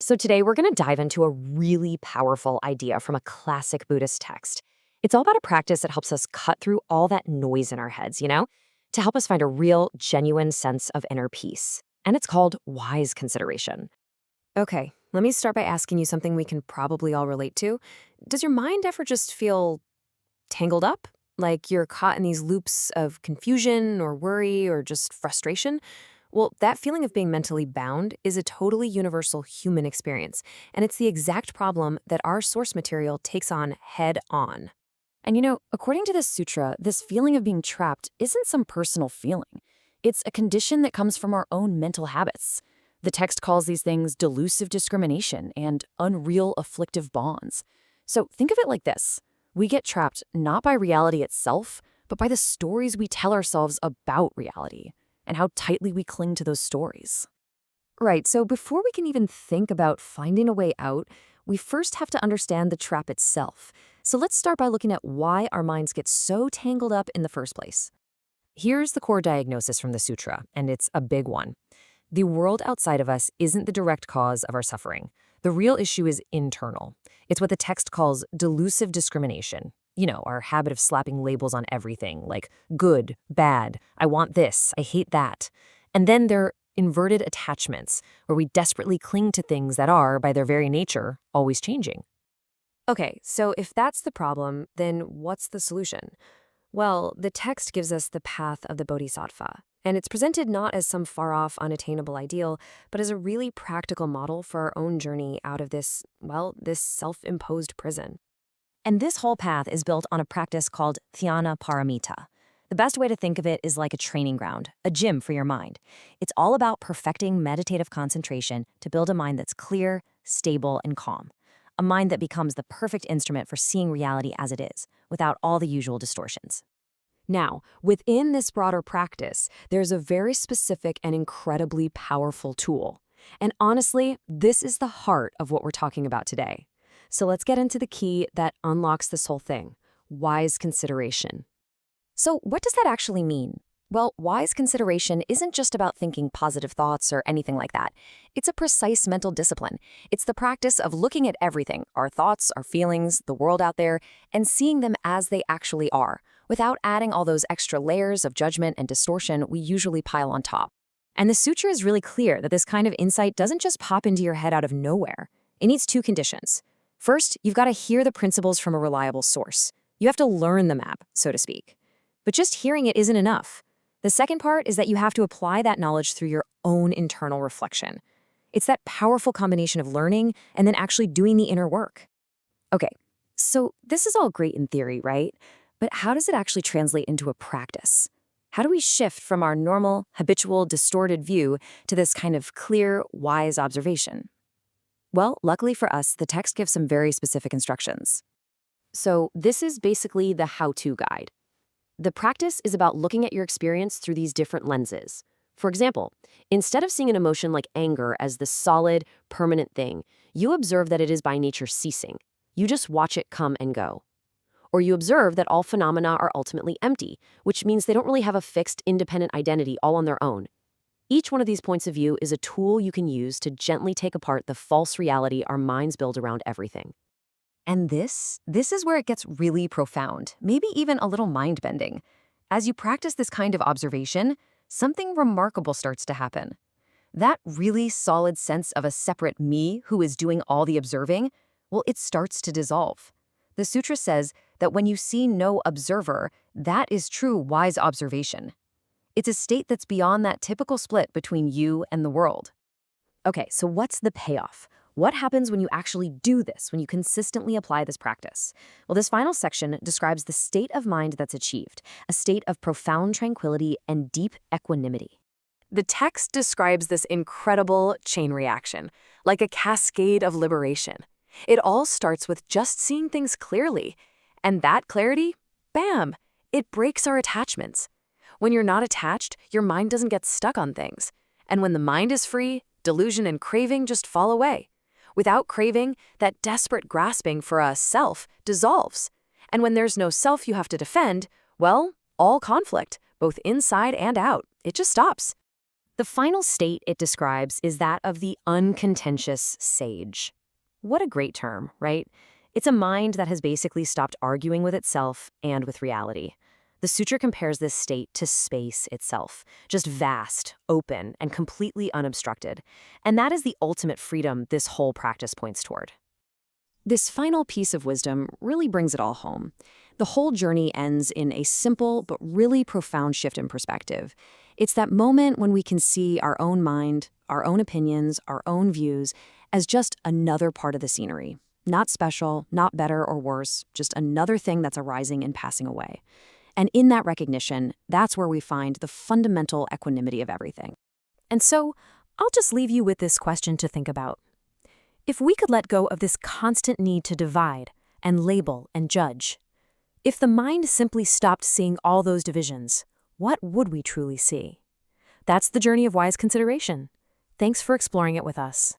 So, today we're going to dive into a really powerful idea from a classic Buddhist text. It's all about a practice that helps us cut through all that noise in our heads, to help us find a real, genuine sense of inner peace. And it's called wise consideration. Okay, let me start by asking you something we can probably all relate to. Does your mind ever just feel tangled up? Like you're caught in these loops of confusion or worry or just frustration? Well, that feeling of being mentally bound is a totally universal human experience, and it's the exact problem that our source material takes on head on. And according to this sutra, this feeling of being trapped isn't some personal feeling. It's a condition that comes from our own mental habits. The text calls these things delusive discrimination and unreal afflictive bonds. So think of it like this. We get trapped not by reality itself, but by the stories we tell ourselves about reality and how tightly we cling to those stories. Right, so before we can even think about finding a way out, we first have to understand the trap itself. So let's start by looking at why our minds get so tangled up in the first place. Here's the core diagnosis from the sutra, and it's a big one. The world outside of us isn't the direct cause of our suffering. The real issue is internal. It's what the text calls delusive discrimination. Our habit of slapping labels on everything, like good, bad, I want this, I hate that. And then there are inverted attachments, where we desperately cling to things that are, by their very nature, always changing. Okay, so if that's the problem, then what's the solution? Well, the text gives us the path of the bodhisattva, and it's presented not as some far-off, unattainable ideal, but as a really practical model for our own journey out of this self-imposed prison. And this whole path is built on a practice called Dhyana Paramita. The best way to think of it is like a training ground, a gym for your mind. It's all about perfecting meditative concentration to build a mind that's clear, stable, and calm. A mind that becomes the perfect instrument for seeing reality as it is, without all the usual distortions. Now, within this broader practice, there's a very specific and incredibly powerful tool. And honestly, this is the heart of what we're talking about today. So let's get into the key that unlocks this whole thing: wise consideration. So what does that actually mean? Well, wise consideration isn't just about thinking positive thoughts or anything like that. It's a precise mental discipline. It's the practice of looking at everything, our thoughts, our feelings, the world out there, and seeing them as they actually are, without adding all those extra layers of judgment and distortion we usually pile on top. And the sutra is really clear that this kind of insight doesn't just pop into your head out of nowhere. It needs two conditions. First, you've got to hear the principles from a reliable source. You have to learn the map, so to speak. But just hearing it isn't enough. The second part is that you have to apply that knowledge through your own internal reflection. It's that powerful combination of learning and then actually doing the inner work. Okay, so this is all great in theory, right? But how does it actually translate into a practice? How do we shift from our normal, habitual, distorted view to this kind of clear, wise observation? Well, luckily for us, the text gives some very specific instructions. So this is basically the how-to guide. The practice is about looking at your experience through these different lenses. For example, instead of seeing an emotion like anger as the solid, permanent thing, you observe that it is by nature ceasing. You just watch it come and go. Or you observe that all phenomena are ultimately empty, which means they don't really have a fixed, independent identity all on their own. Each one of these points of view is a tool you can use to gently take apart the false reality our minds build around everything. And this is where it gets really profound, maybe even a little mind-bending. As you practice this kind of observation, something remarkable starts to happen. That really solid sense of a separate me who is doing all the observing, well, it starts to dissolve. The sutra says that when you see no observer, that is true wise observation. It's a state that's beyond that typical split between you and the world. Okay, so what's the payoff? What happens when you actually do this, when you consistently apply this practice? Well, this final section describes the state of mind that's achieved, a state of profound tranquility and deep equanimity. The text describes this incredible chain reaction, like a cascade of liberation. It all starts with just seeing things clearly. And that clarity, bam, it breaks our attachments. When you're not attached, your mind doesn't get stuck on things. And when the mind is free, delusion and craving just fall away. Without craving, that desperate grasping for a self dissolves. And when there's no self you have to defend, well, all conflict, both inside and out, it just stops. The final state it describes is that of the uncontentious sage. What a great term, right? It's a mind that has basically stopped arguing with itself and with reality. The sutra compares this state to space itself, just vast, open, and completely unobstructed. And that is the ultimate freedom this whole practice points toward. This final piece of wisdom really brings it all home. The whole journey ends in a simple but really profound shift in perspective. It's that moment when we can see our own mind, our own opinions, our own views as just another part of the scenery. Not special, not better or worse, just another thing that's arising and passing away. And in that recognition, that's where we find the fundamental equanimity of everything. And so, I'll just leave you with this question to think about. If we could let go of this constant need to divide and label and judge, if the mind simply stopped seeing all those divisions, what would we truly see? That's the journey of wise consideration. Thanks for exploring it with us.